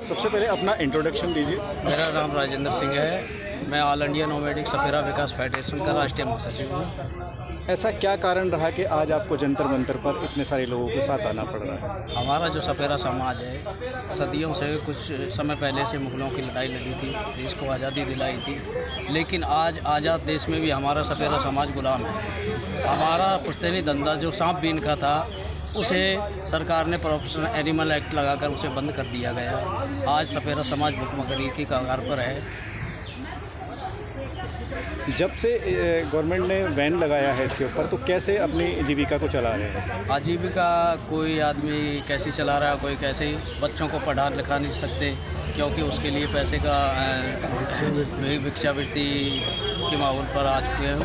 सबसे पहले अपना इंट्रोडक्शन दीजिए। मेरा नाम राजेंद्र सिंह है। मैं all India nomadic Sapera Vikas federation का राष्ट्रीय महासचिव हूँ। ऐसा क्या कारण रहा कि आज आपको जंतर मंतर पर इतने सारे लोगों के साथ आना पड़ रहा है? हमारा जो सपेरा समाज है, सदियों से कुछ समय पहले से मुग़लों की लड़ाई लड़ी थी, देश को आज़ादी दिलाई थी, लेकिन आज आज़ाद देश में भी हमारा सपेरा समाज गुलाम है। हमारा पुश्तैनी धंधा जो सांप बीन का था, उसे सरकार ने प्रोफेशनल एनिमल एक्ट लगाकर उसे बंद कर दिया गया। आज सपेरा समाज भुखमरी की कगार पर है। जब से गवर्नमेंट ने बैन लगाया है इसके ऊपर, तो कैसे अपनी जीविका को चला रहे हैं? आजीविका कोई आदमी कैसी चला रहा है, कोई कैसे ही बच्चों को पढ़ा लिखा नहीं सकते, क्योंकि उसके लिए पैसे का भिक्षावृत्ति के माहौल पर आ चुके हैं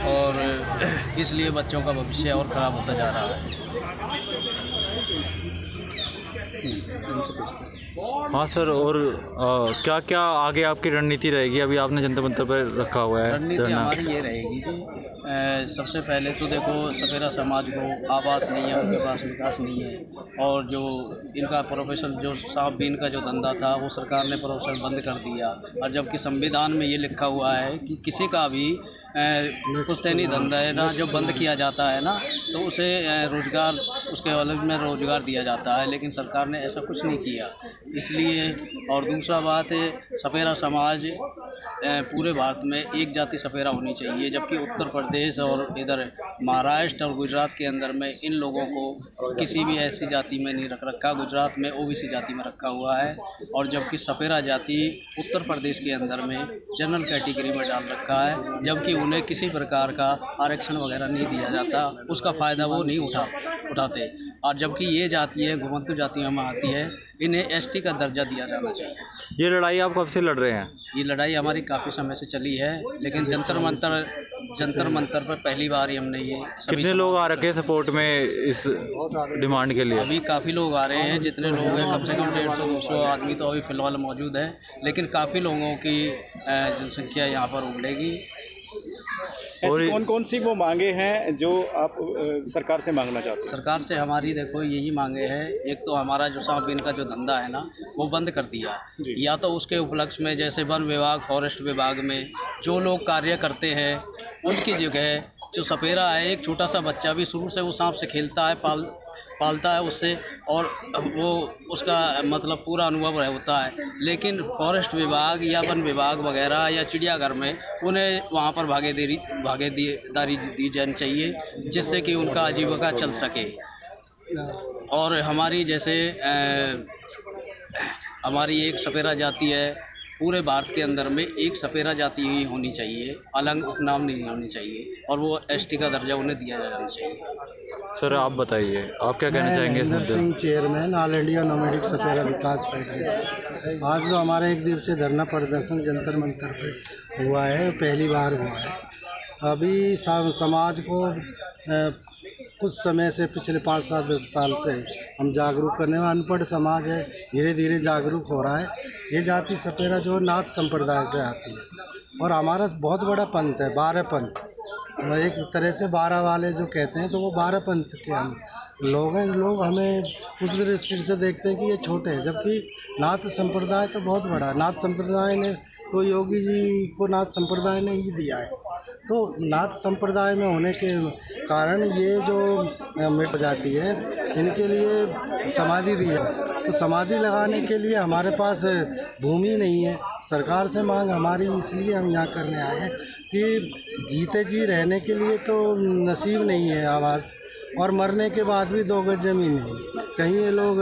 और इसलिए बच्चों का भविष्य और ख़राब होता जा रहा है। हाँ सर, और क्या क्या आगे आपकी रणनीति रहेगी? अभी आपने जंतर मंतर पर रखा हुआ है रणनीति हमारी ये रहेगी जी, सबसे पहले तो देखो, सपेरा समाज को आवास नहीं है, उनके पास विकास नहीं है, और जो इनका प्रोफेशन जो सांप बीन का जो धंधा था वो सरकार ने प्रोफेशन बंद कर दिया। और जबकि संविधान में ये लिखा हुआ है कि किसी का भी पुश्तैनी धंधा है ना, जो बंद किया जाता है ना, तो उसे रोज़गार, उसके अलग में रोज़गार दिया जाता है, लेकिन सरकार ने ऐसा कुछ नहीं किया। इसलिए, और दूसरा बात है, सपेरा समाज पूरे भारत में एक जाति सपेरा होनी चाहिए, जबकि उत्तर प्रदेश और इधर महाराष्ट्र और गुजरात के अंदर में इन लोगों को किसी भी ऐसी जाति में नहीं रख रखा। गुजरात में ओबीसी जाति में रखा हुआ है, और जबकि सपेरा जाति उत्तर प्रदेश के अंदर में जनरल कैटेगरी में डाल रखा है, जबकि उन्हें किसी प्रकार का आरक्षण वगैरह नहीं दिया जाता, उसका फ़ायदा वो नहीं उठाते। और जबकि ये जाति है, घुमंतु जातियों में आती है, इन्हें एसटी का दर्जा दिया जाना चाहिए। ये लड़ाई आप कब से लड़ रहे हैं? ये लड़ाई हमारी काफ़ी समय से चली है, लेकिन जंतर मंतर पर पहली बार ही हमने ये कितने लोग आ रखे हैं सपोर्ट में इस डिमांड के लिए? अभी काफ़ी लोग आ रहे हैं, जितने लोग हैं कम से कम 150-200 आदमी तो अभी फ़िलहाल मौजूद है, लेकिन काफ़ी लोगों की जनसंख्या यहाँ पर उमड़ेगी। ऐसी कौन कौन सी वो मांगे हैं जो आप सरकार से मांगना चाहते हैं? सरकार से हमारी देखो यही मांगे हैं। एक तो हमारा जो सांप बीन का जो धंधा है ना, वो बंद कर दिया, या तो उसके उपलक्ष्य में जैसे वन विभाग, फॉरेस्ट विभाग में जो लोग कार्य करते हैं, उनकी जगह जो सपेरा है, एक छोटा सा बच्चा भी शुरू से वो सांप से खेलता है, पालता है उससे, और वो उसका मतलब पूरा अनुभव होता है, लेकिन फॉरेस्ट विभाग या वन विभाग वगैरह या चिड़ियाघर में उन्हें वहाँ पर भागीदारी दी जानी चाहिए, जिससे कि उनका आजीविका चल सके। और हमारी जैसे हमारी एक सपेरा जाति है, पूरे भारत के अंदर में एक सपेरा जाति ही होनी चाहिए, अलग उपनाम नहीं होनी चाहिए, और वो एसटी का दर्जा उन्हें दिया जाना चाहिए। सर आप बताइए, आप क्या कहना चाहेंगे? Rajendra Singh, chairman all India nomadic Sapera Vikas federation. आज जो हमारा एक दिवसीय धरना प्रदर्शन जंतर मंतर पे हुआ है, पहली बार हुआ है। अभी समाज को कुछ समय से, पिछले 5-7 साल से हम जागरूक करने में, अनपढ़ समाज है, धीरे धीरे जागरूक हो रहा है। ये जाति सपेरा जो नाथ संप्रदाय से आती है, और हमारा बहुत बड़ा पंथ है, 12 पंथ। एक तरह से 12 वाले जो कहते हैं, तो वो 12 पंथ के हम लोग हैं। लोग हमें उस दृष्टि से देखते हैं कि ये छोटे हैं, जबकि नाथ संप्रदाय तो बहुत बड़ा है। नाथ संप्रदाय ने तो योगी जी को नाथ संप्रदाय ने ही दिया है, तो नाथ संप्रदाय में होने के कारण ये जो मिट जाती है, इनके लिए समाधि दी है। तो समाधि लगाने के लिए हमारे पास भूमि नहीं है। सरकार से मांग हमारी इसलिए हम यहाँ करने आए हैं कि जीते जी रहने के लिए तो नसीब नहीं है आवास, और मरने के बाद भी 2 गज ज़मीन नहीं। कहीं ये लोग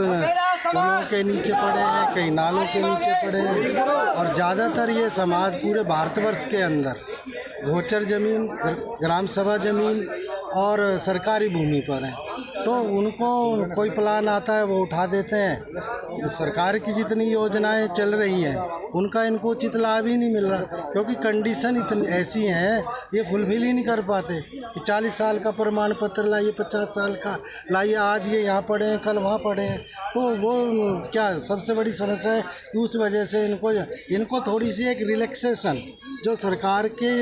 पुलों के नीचे पड़े हैं, कहीं नालों के नीचे पड़े हैं, और ज़्यादातर ये समाज पूरे भारतवर्ष के अंदर गोचर ज़मीन, ग्राम सभा ज़मीन और सरकारी भूमि पर है। तो उनको कोई प्लान आता है वो उठा देते हैं। सरकार की जितनी योजनाएं चल रही हैं उनका इनको उचित लाभ ही नहीं मिल रहा, क्योंकि कंडीशन इतनी ऐसी हैं, ये फुलफिल ही नहीं कर पाते कि 40 साल का प्रमाण पत्र लाइए, 50 साल का लाइए, आज ये यहाँ पढ़े हैं, कल वहाँ पढ़े हैं। तो वो क्या सबसे बड़ी समस्या है कि उस वजह से इनको थोड़ी सी एक रिलैक्सेशन जो सरकार के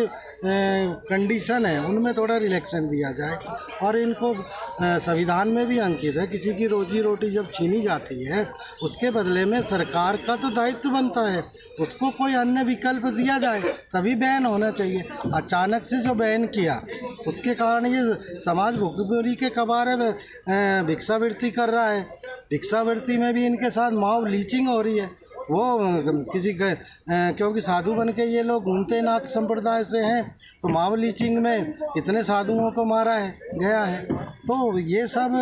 कंडीशन है उनमें थोड़ा रिलैक्सन दिया जाए। और इनको संविधान में भी अंकित है, किसी की रोजी रोटी जब छीनी जाती है उसके बदले में सरकार का तो दायित्व बनता है उसको कोई अन्य विकल्प दिया जाए, तभी बैन होना चाहिए। अचानक से जो बैन किया उसके कारण ये समाज भुखमरी के कबारे में भिक्षावृत्ति कर रहा है। भिक्षावृत्ति में भी इनके साथ मॉब लीचिंग हो रही है। वो क्योंकि साधु बन के ये लोग घूमते नाथ संप्रदाय से हैं, तो मॉब लीचिंग में कितने साधुओं को मारा है गया है। तो ये सब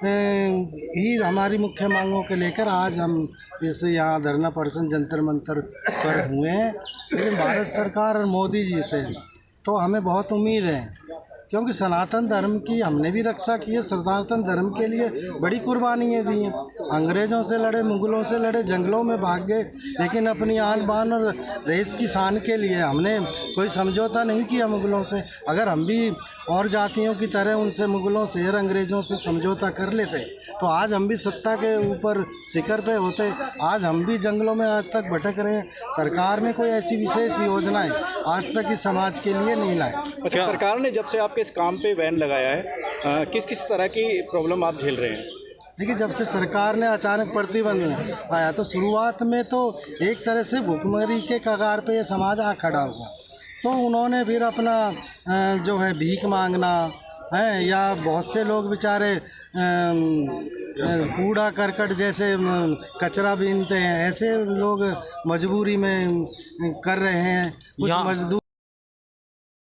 ही हमारी मुख्य मांगों के लेकर आज हम इस यहाँ धरना प्रदर्शन जंतर मंतर पर हुए हैं। लेकिन भारत सरकार और मोदी जी से तो हमें बहुत उम्मीद है, क्योंकि सनातन धर्म की हमने भी रक्षा की है। सनातन धर्म के लिए बड़ी कुर्बानियाँ दी हैं। अंग्रेज़ों से लड़े, मुग़लों से लड़े, जंगलों में भाग गए, लेकिन अपनी आन बान और देश की शान के लिए हमने कोई समझौता नहीं किया मुग़लों से। अगर हम भी और जातियों की तरह उनसे, मुग़लों से और अंग्रेज़ों से समझौता कर लेते तो आज हम भी सत्ता के ऊपर शिखर पे होते। आज हम भी जंगलों में आज तक भटक रहे हैं। सरकार ने कोई ऐसी विशेष योजनाएं आज तक इस समाज के लिए नहीं लाई। अच्छा, सरकार ने जब से आपके इस काम पे बैन लगाया है, किस किस तरह की प्रॉब्लम आप झेल रहे हैं? देखिए, जब से सरकार ने अचानक प्रतिबंध आया तो शुरुआत में तो एक तरह से भुखमरी के कगार पे ये समाज आ खड़ा हुआ। तो उन्होंने फिर अपना जो है भीख मांगना है, या बहुत से लोग बेचारे कूड़ा करकट जैसे कचरा बीनते हैं, ऐसे लोग मजबूरी में कर रहे हैं। कुछ मजदूर